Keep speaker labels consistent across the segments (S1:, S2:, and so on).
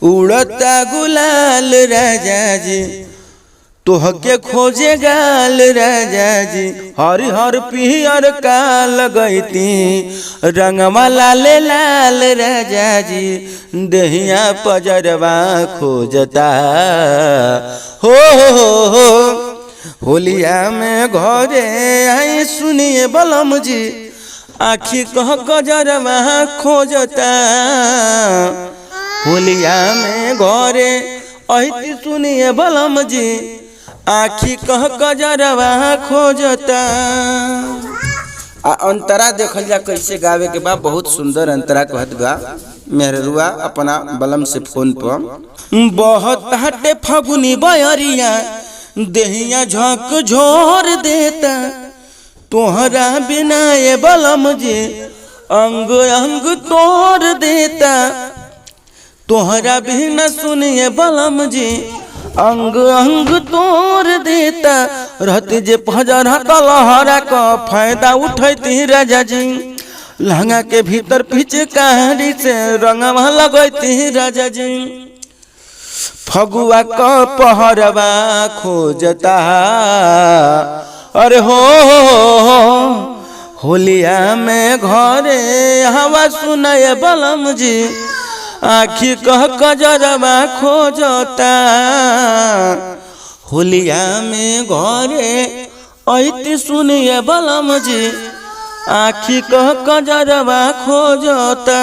S1: उड़ता गुलाल राजा जी तोहके खोजे गाल राजा जी हरिहर पियर का लगैती रंगवा लाले लाल राजा जी देहिया पजरवा खोजता हो होलिया में घरे आई सुनिए बलम जी आखी कह गजरवा खोजता होलिया में घरे अहिती सुनिए बलम जी आखी कह गजरवा खोजता। अंतरा देखल जा कैसे गावे के बा बहुत सुंदर अंतरा कहत गा मेहरुआ अपना बलम से फोन पर बहुत हटे फगुनी बयरिया देहिया झक झोर देता तोहरा बिना ये बलम जी अंग अंग तोड़ देता तोहरा बिना सुनिए बलम जी अंग अंग तोड़ देता रहते जे पजर तलहरा का फायदा उठती राजा जी लहंगा के भीतर पिचकारी से रंगवा लगती राजा जी फगुआ का पहरवा खोजता अरे हो होलिया में घरे हवा सुनाए बलम जी आखी कह गजरवा खोजता होलिया में घरे ऐती सुनिए बलम जी आखी कह गजरवा खोजता।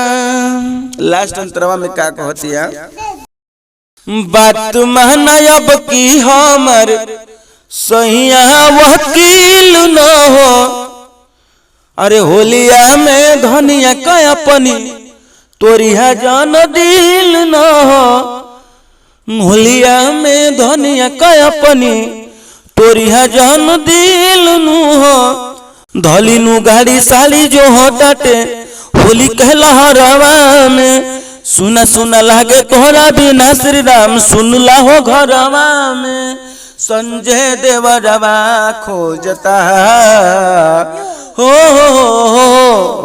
S1: लास्ट अंतरवा में क्या कहती है बात महनब की हमर सहिया वकील न हो अरे होलिया में धनिया का अपनी तोरी है जान दिल न हो होलिया में धनिया का अपनी तोरी है जान दिल नु हो धली नु गाड़ी साली जो हो टाटे होली कहलहरवा में सुना सुना लागे तोहरा बिना श्री राम सुनला हो घरवा में संजय देवरवा खोजता हो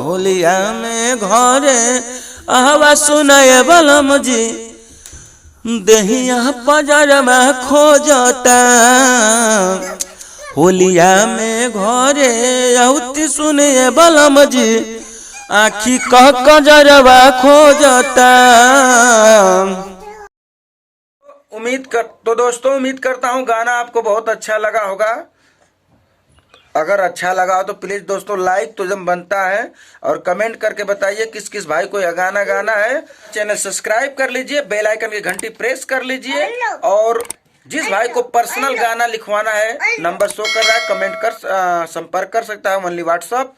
S1: होलिया में घरे आवा सुनाए बलम जी देहिया पजरवा खोजता होलिया में घरे औती सुनिए बलम जी आखी कह गजरवा खोजता। दोस्तों उम्मीद करता हूँ गाना आपको बहुत अच्छा लगा होगा। अगर अच्छा लगा हो तो प्लीज दोस्तों लाइक तो जब बनता है और कमेंट करके बताइए किस किस भाई को यह गाना गाना है। चैनल सब्सक्राइब कर लीजिए, बेल आइकन की घंटी प्रेस कर लीजिए और जिस भाई को पर्सनल गाना लिखवाना है नंबर शो कर रहा है कमेंट कर संपर्क कर सकता है ओनली व्हाट्सअप।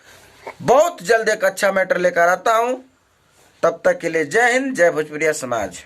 S1: बहुत जल्द एक अच्छा मैटर लेकर आता हूँ। तब तक के लिए जय हिंद, जय भोजपुरिया समाज।